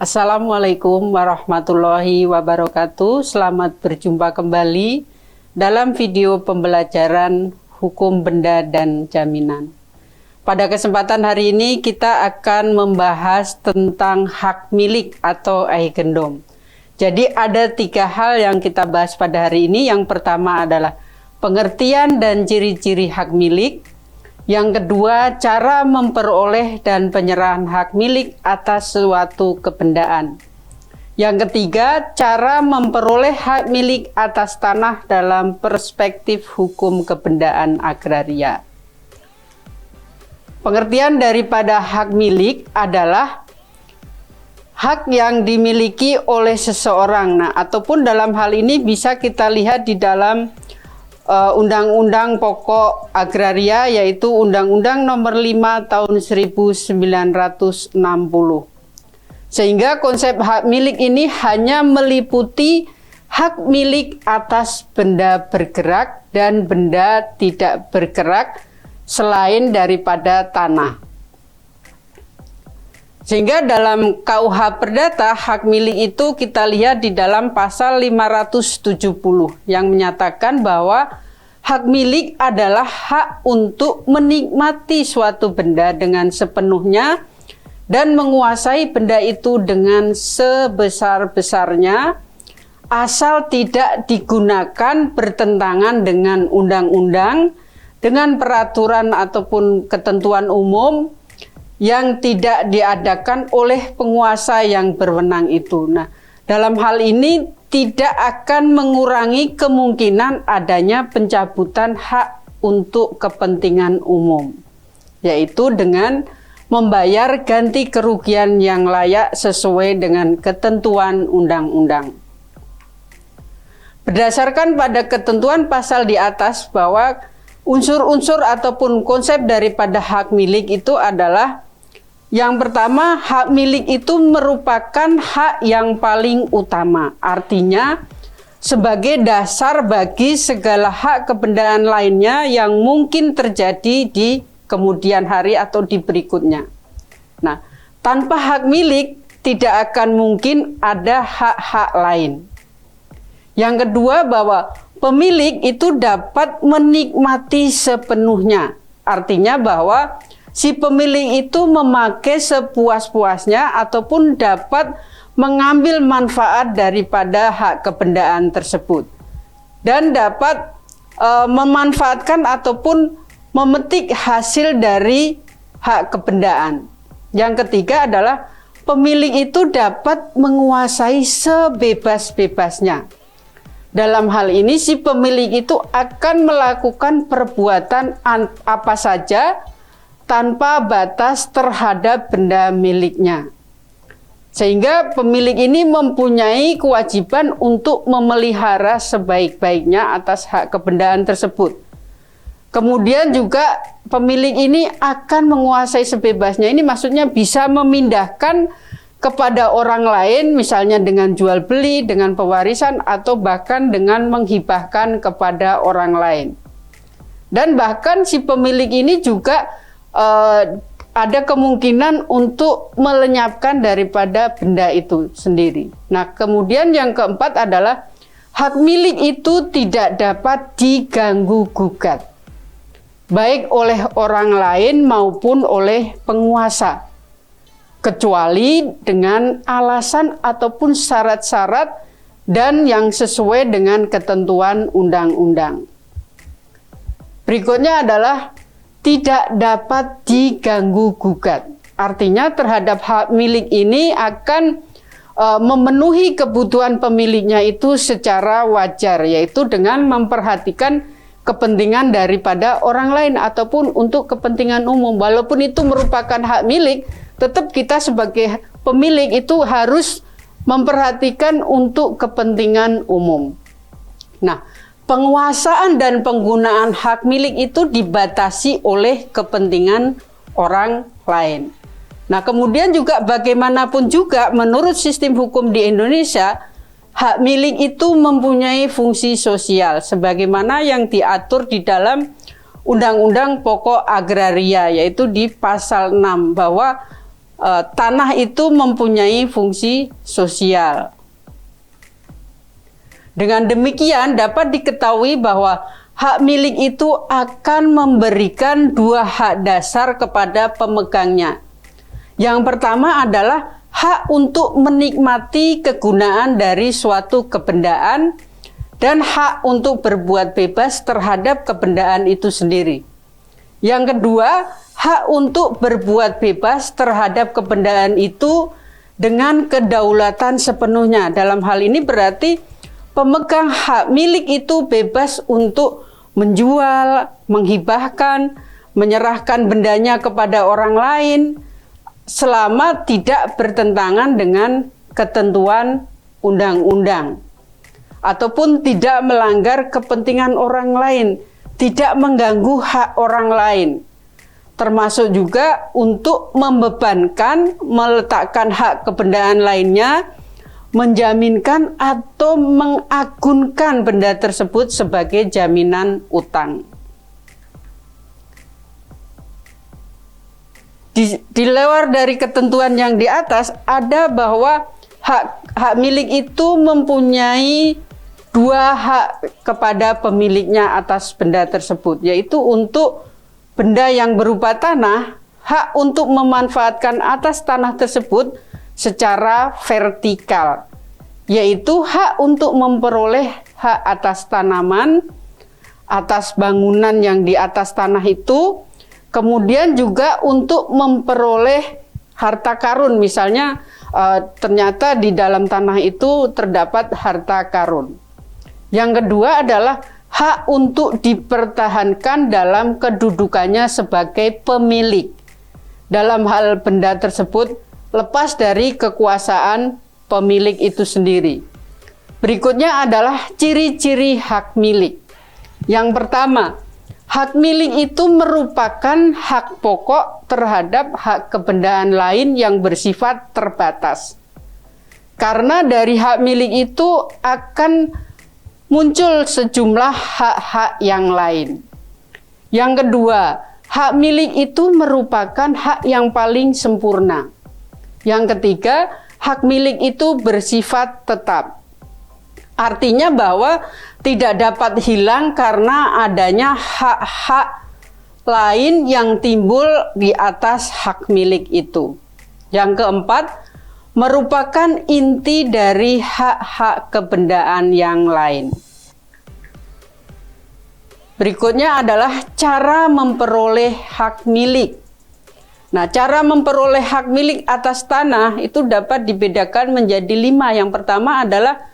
Assalamualaikum warahmatullahi wabarakatuh. Selamat berjumpa kembali dalam video pembelajaran hukum benda dan jaminan. Pada kesempatan hari ini kita akan membahas tentang hak milik atau eigendom. Jadi ada 3 hal yang kita bahas pada hari ini. Yang pertama adalah pengertian dan ciri-ciri hak milik. Yang kedua, cara memperoleh dan penyerahan hak milik atas suatu kebendaan. Yang ketiga, cara memperoleh hak milik atas tanah dalam perspektif hukum kebendaan agraria. Pengertian daripada hak milik adalah hak yang dimiliki oleh seseorang. Nah, ataupun dalam hal ini bisa kita lihat di dalam Undang-Undang Pokok Agraria, yaitu Undang-Undang Nomor 5 Tahun 1960. Sehingga konsep hak milik ini hanya meliputi hak milik atas benda bergerak dan benda tidak bergerak selain daripada tanah. Sehingga dalam KUH Perdata, hak milik itu kita lihat di dalam pasal 570 yang menyatakan bahwa hak milik adalah hak untuk menikmati suatu benda dengan sepenuhnya dan menguasai benda itu dengan sebesar-besarnya asal tidak digunakan bertentangan dengan undang-undang, dengan peraturan ataupun ketentuan umum yang tidak diadakan oleh penguasa yang berwenang itu. Nah, dalam hal ini tidak akan mengurangi kemungkinan adanya pencabutan hak untuk kepentingan umum, yaitu dengan membayar ganti kerugian yang layak sesuai dengan ketentuan undang-undang. Berdasarkan pada ketentuan pasal di atas bahwa unsur-unsur ataupun konsep daripada hak milik itu adalah yang pertama, hak milik itu merupakan hak yang paling utama. Artinya, sebagai dasar bagi segala hak kebendaan lainnya yang mungkin terjadi di kemudian hari atau di berikutnya. Nah, tanpa hak milik tidak akan mungkin ada hak-hak lain. Yang kedua, bahwa pemilik itu dapat menikmati sepenuhnya. Artinya bahwa si pemilik itu memakai sepuas-puasnya ataupun dapat mengambil manfaat daripada hak kebendaan tersebut dan dapat memanfaatkan ataupun memetik hasil dari hak kebendaan. Yang ketiga adalah pemilik itu dapat menguasai sebebas-bebasnya. Dalam hal ini si pemilik itu akan melakukan perbuatan apa saja tanpa batas terhadap benda miliknya. Sehingga pemilik ini mempunyai kewajiban untuk memelihara sebaik-baiknya atas hak kebendaan tersebut. Kemudian juga pemilik ini akan menguasai sebebasnya. Ini maksudnya bisa memindahkan kepada orang lain, misalnya dengan jual beli, dengan pewarisan, atau bahkan dengan menghibahkan kepada orang lain. Dan bahkan si pemilik ini juga ada kemungkinan untuk melenyapkan daripada benda itu sendiri. Nah, kemudian yang keempat adalah hak milik itu tidak dapat diganggu gugat, baik oleh orang lain maupun oleh penguasa, kecuali dengan alasan ataupun syarat-syarat dan yang sesuai dengan ketentuan undang-undang. Berikutnya adalah tidak dapat diganggu gugat. Artinya terhadap hak milik ini akan memenuhi kebutuhan pemiliknya itu secara wajar, yaitu dengan memperhatikan kepentingan daripada orang lain ataupun untuk kepentingan umum. Walaupun itu merupakan hak milik, tetap kita sebagai pemilik itu harus memperhatikan untuk kepentingan umum. Nah, penguasaan dan penggunaan hak milik itu dibatasi oleh kepentingan orang lain. Nah, kemudian juga bagaimanapun juga menurut sistem hukum di Indonesia, hak milik itu mempunyai fungsi sosial sebagaimana yang diatur di dalam Undang-Undang Pokok Agraria, yaitu di pasal 6 bahwa tanah itu mempunyai fungsi sosial. Dengan demikian dapat diketahui bahwa hak milik itu akan memberikan dua hak dasar kepada pemegangnya. Yang pertama adalah hak untuk menikmati kegunaan dari suatu kebendaan dan hak untuk berbuat bebas terhadap kebendaan itu sendiri. Yang kedua, hak untuk berbuat bebas terhadap kebendaan itu dengan kedaulatan sepenuhnya. Dalam hal ini berarti pemegang hak milik itu bebas untuk menjual, menghibahkan, menyerahkan bendanya kepada orang lain selama tidak bertentangan dengan ketentuan undang-undang ataupun tidak melanggar kepentingan orang lain, tidak mengganggu hak orang lain. Termasuk juga untuk membebankan, meletakkan hak kebendaan lainnya, menjaminkan atau mengagunkan benda tersebut sebagai jaminan utang. Di luar dari ketentuan yang di atas ada bahwa hak milik itu mempunyai dua hak kepada pemiliknya atas benda tersebut, yaitu untuk benda yang berupa tanah, hak untuk memanfaatkan atas tanah tersebut secara vertikal, yaitu hak untuk memperoleh hak atas tanaman, atas bangunan yang di atas tanah itu, kemudian juga untuk memperoleh harta karun. Misalnya ternyata di dalam tanah itu terdapat harta karun. Yang kedua adalah hak untuk dipertahankan dalam kedudukannya sebagai pemilik dalam hal benda tersebut lepas dari kekuasaan pemilik itu sendiri. Berikutnya adalah ciri-ciri hak milik. Yang pertama, hak milik itu merupakan hak pokok terhadap hak kebendaan lain yang bersifat terbatas. Karena dari hak milik itu akan muncul sejumlah hak-hak yang lain. Yang kedua, hak milik itu merupakan hak yang paling sempurna. Yang ketiga, hak milik itu bersifat tetap. Artinya bahwa tidak dapat hilang karena adanya hak-hak lain yang timbul di atas hak milik itu. Yang keempat, merupakan inti dari hak-hak kebendaan yang lain. Berikutnya adalah cara memperoleh hak milik. Nah, cara memperoleh hak milik atas tanah itu dapat dibedakan menjadi 5. Yang pertama adalah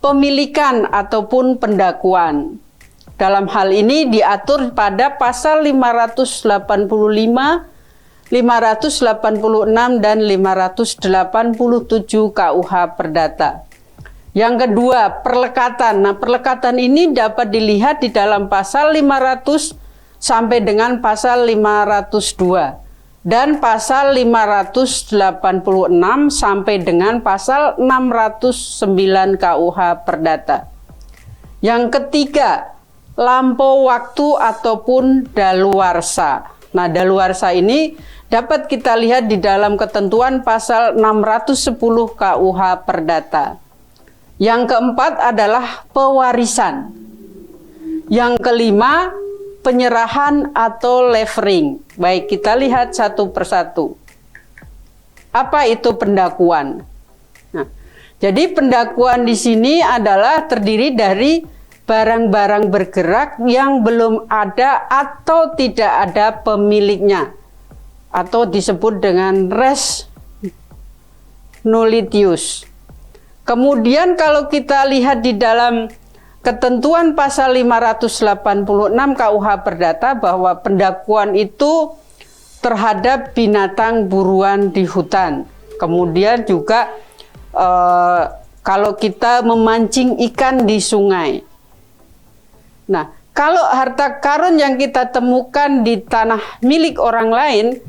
pemilikan ataupun pendakuan. Dalam hal ini diatur pada pasal 585, 586, dan 587 KUH Perdata. Yang kedua, perlekatan. Nah, perlekatan ini dapat dilihat di dalam pasal 500 sampai dengan pasal 502. Dan pasal 586 sampai dengan pasal 609 KUH Perdata. Yang ketiga, lampau waktu ataupun daluarsa. Nah, daluarsa ini dapat kita lihat di dalam ketentuan pasal 610 KUH Perdata. Yang keempat adalah pewarisan. Yang kelima, penyerahan atau levering. Baik, kita lihat satu persatu. Apa itu pendakuan? Nah, jadi pendakuan di sini adalah terdiri dari barang-barang bergerak yang belum ada atau tidak ada pemiliknya, atau disebut dengan res nullitius. Kemudian kalau kita lihat di dalam ketentuan pasal 586 KUH Perdata bahwa pendakuan itu terhadap binatang buruan di hutan. Kemudian juga kalau kita memancing ikan di sungai. Nah, kalau harta karun yang kita temukan di tanah milik orang lain,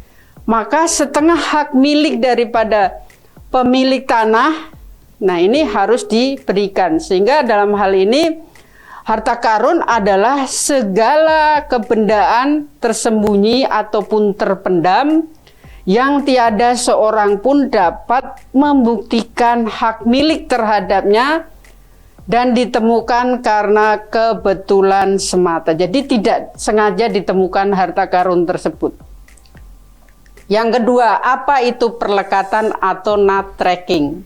maka setengah hak milik daripada pemilik tanah, nah ini harus diberikan. Sehingga dalam hal ini harta karun adalah segala kebendaan tersembunyi ataupun terpendam yang tiada seorang pun dapat membuktikan hak milik terhadapnya dan ditemukan karena kebetulan semata. Jadi tidak sengaja ditemukan harta karun tersebut. Yang kedua, apa itu perlekatan atau nut tracking?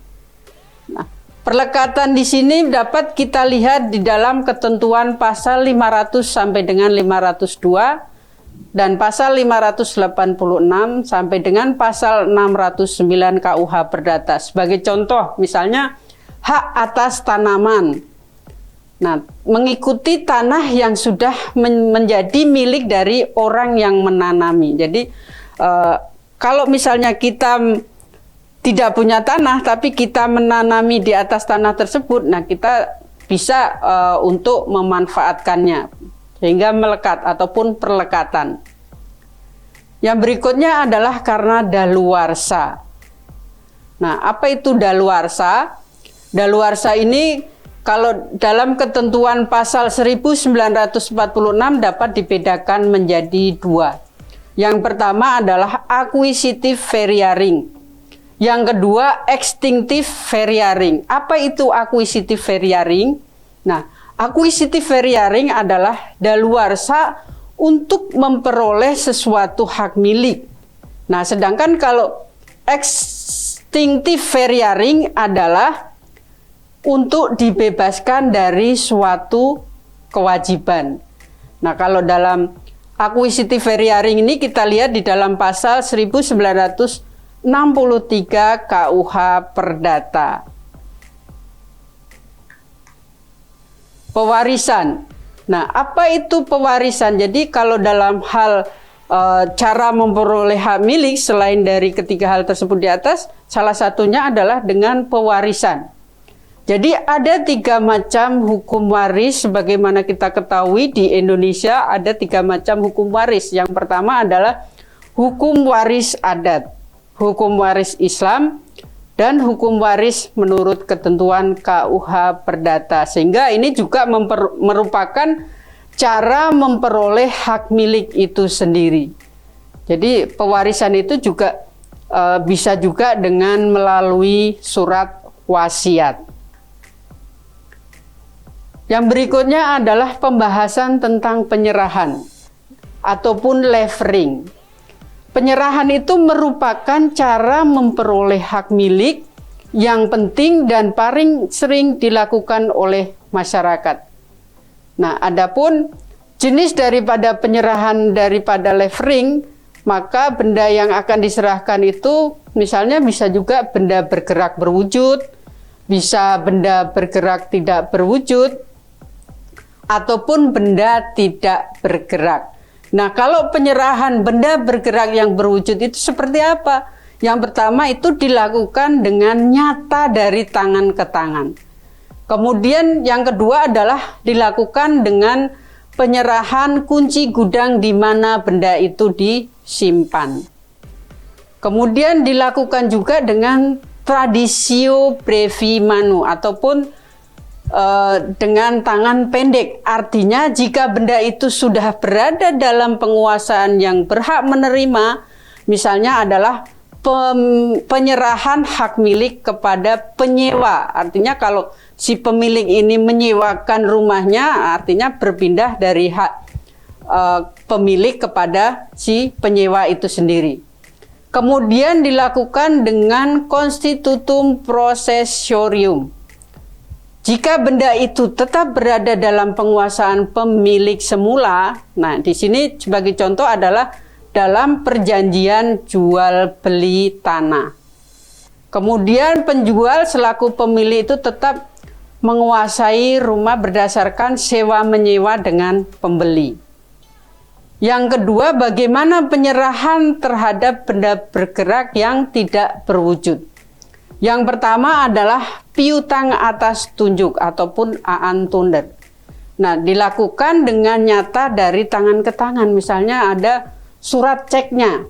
Nah, perlekatan di sini dapat kita lihat di dalam ketentuan pasal 500 sampai dengan 502 dan pasal 586 sampai dengan pasal 609 KUH Perdata. Sebagai contoh, misalnya hak atas tanaman. Nah, mengikuti tanah yang sudah menjadi milik dari orang yang menanami. Jadi, kalau misalnya kita tidak punya tanah, tapi kita menanami di atas tanah tersebut, nah kita bisa untuk memanfaatkannya, sehingga melekat ataupun perlekatan. Yang berikutnya adalah karena daluarsa. Nah, apa itu daluarsa? Daluarsa ini kalau dalam ketentuan pasal 1946 dapat dibedakan menjadi dua. Yang pertama adalah acquisitive variaring. Yang kedua extinctive variaring. Apa itu acquisitive variaring? Nah, acquisitive variaring adalah daluarsa untuk memperoleh sesuatu hak milik. Nah, sedangkan kalau extinctive variaring adalah untuk dibebaskan dari suatu kewajiban. Nah, kalau dalam acquisitive variaring ini kita lihat di dalam pasal 1963 KUH Perdata. Pewarisan. Nah, apa itu pewarisan? Jadi kalau dalam hal cara memperoleh hak milik selain dari ketiga hal tersebut di atas, salah satunya adalah dengan pewarisan. Jadi ada 3 macam hukum waris, sebagaimana kita ketahui di Indonesia ada 3 macam hukum waris. Yang pertama adalah hukum waris adat, hukum waris Islam, dan hukum waris menurut ketentuan KUH Perdata. Sehingga ini juga merupakan cara memperoleh hak milik itu sendiri. Jadi pewarisan itu juga bisa juga dengan melalui surat wasiat. Yang berikutnya adalah pembahasan tentang penyerahan ataupun levering. Penyerahan itu merupakan cara memperoleh hak milik yang penting dan paling sering dilakukan oleh masyarakat. Nah, adapun jenis daripada penyerahan daripada levering, maka benda yang akan diserahkan itu misalnya bisa juga benda bergerak berwujud, bisa benda bergerak tidak berwujud, ataupun benda tidak bergerak. Nah, kalau penyerahan benda bergerak yang berwujud itu seperti apa? Yang pertama itu dilakukan dengan nyata dari tangan ke tangan. Kemudian yang kedua adalah dilakukan dengan penyerahan kunci gudang di mana benda itu disimpan. Kemudian dilakukan juga dengan traditio brevi manu ataupun dengan tangan pendek. Artinya jika benda itu sudah berada dalam penguasaan yang berhak menerima, misalnya adalah penyerahan hak milik kepada penyewa. Artinya kalau si pemilik ini menyewakan rumahnya, artinya berpindah dari hak pemilik kepada si penyewa itu sendiri. Kemudian dilakukan dengan constitutum possessorium. Jika benda itu tetap berada dalam penguasaan pemilik semula, nah di sini sebagai contoh adalah dalam perjanjian jual beli tanah. Kemudian penjual selaku pemilik itu tetap menguasai rumah berdasarkan sewa menyewa dengan pembeli. Yang kedua, bagaimana penyerahan terhadap benda bergerak yang tidak berwujud. Yang pertama adalah piutang atas tunjuk ataupun aantunder. Nah, dilakukan dengan nyata dari tangan ke tangan. Misalnya ada surat ceknya.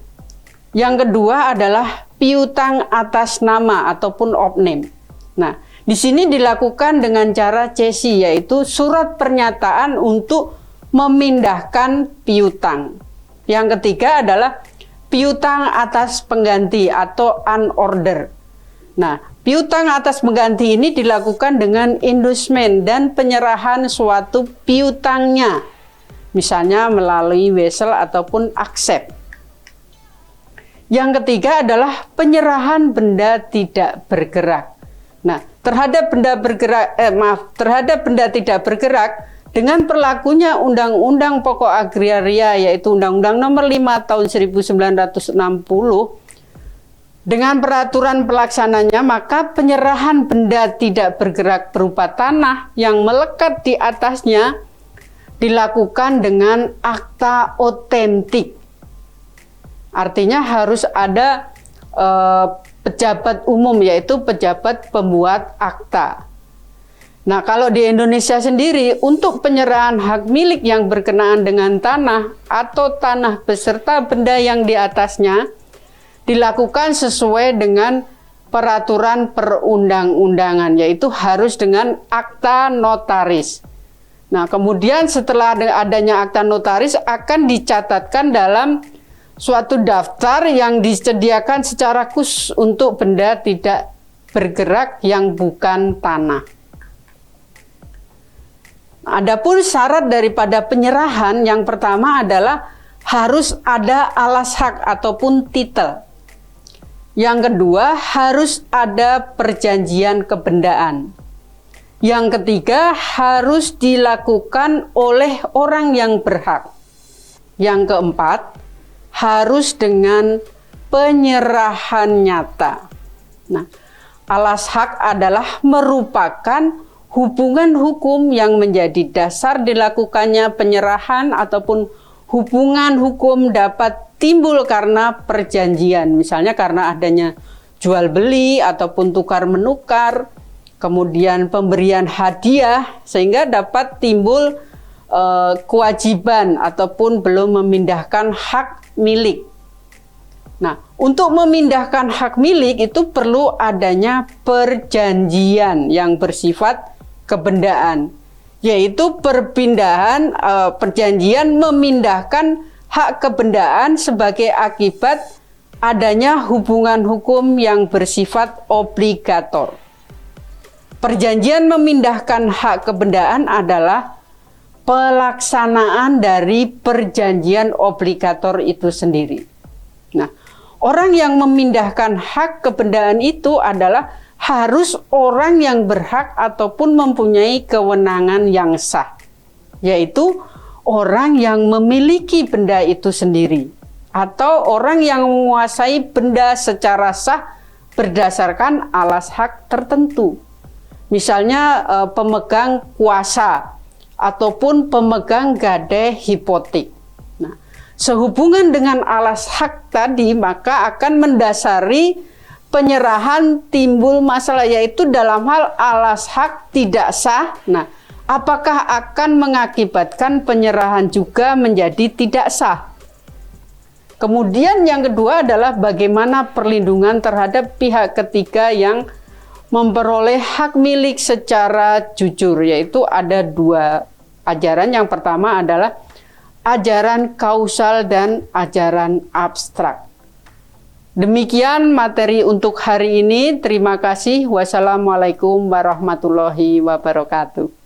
Yang kedua adalah piutang atas nama ataupun opname. Nah, di sini dilakukan dengan cara cesi, yaitu surat pernyataan untuk memindahkan piutang. Yang ketiga adalah piutang atas pengganti atau unorder. Nah, piutang atas pengganti ini dilakukan dengan inducement dan penyerahan suatu piutangnya, misalnya melalui wesel ataupun accept. Yang ketiga adalah penyerahan benda tidak bergerak. Nah, terhadap benda tidak bergerak dengan berlakunya Undang-Undang Pokok Agraria, yaitu Undang-Undang Nomor 5 Tahun 1960, dengan peraturan pelaksananya, maka penyerahan benda tidak bergerak berupa tanah yang melekat di atasnya dilakukan dengan akta otentik. Artinya harus ada pejabat umum, yaitu pejabat pembuat akta. Nah, kalau di Indonesia sendiri, untuk penyerahan hak milik yang berkenaan dengan tanah atau tanah beserta benda yang di atasnya dilakukan sesuai dengan peraturan perundang-undangan, yaitu harus dengan akta notaris. Nah, kemudian setelah adanya akta notaris akan dicatatkan dalam suatu daftar yang disediakan secara khusus untuk benda tidak bergerak yang bukan tanah. Adapun syarat daripada penyerahan yang pertama adalah harus ada alas hak ataupun titel. Yang kedua, harus ada perjanjian kebendaan. Yang ketiga, harus dilakukan oleh orang yang berhak. Yang keempat, harus dengan penyerahan nyata. Nah, alas hak adalah merupakan hubungan hukum yang menjadi dasar dilakukannya penyerahan ataupun hubungan hukum dapat timbul karena perjanjian. Misalnya karena adanya jual beli ataupun tukar menukar, kemudian pemberian hadiah, sehingga dapat timbul kewajiban ataupun belum memindahkan hak milik. Nah, untuk memindahkan hak milik itu perlu adanya perjanjian yang bersifat kebendaan, yaitu perjanjian memindahkan hak kebendaan sebagai akibat adanya hubungan hukum yang bersifat obligator. Perjanjian memindahkan hak kebendaan adalah pelaksanaan dari perjanjian obligator itu sendiri. Nah, orang yang memindahkan hak kebendaan itu adalah harus orang yang berhak ataupun mempunyai kewenangan yang sah, yaitu orang yang memiliki benda itu sendiri atau orang yang menguasai benda secara sah berdasarkan alas hak tertentu. Misalnya pemegang kuasa ataupun pemegang gadai hipotek. Nah, sehubungan dengan alas hak tadi, maka akan mendasari penyerahan timbul masalah, yaitu dalam hal alas hak tidak sah. Nah, apakah akan mengakibatkan penyerahan juga menjadi tidak sah? Kemudian yang kedua adalah bagaimana perlindungan terhadap pihak ketiga yang memperoleh hak milik secara jujur, yaitu ada dua ajaran. Yang pertama adalah ajaran kausal dan ajaran abstrak. Demikian materi untuk hari ini. Terima kasih. Wassalamualaikum warahmatullahi wabarakatuh.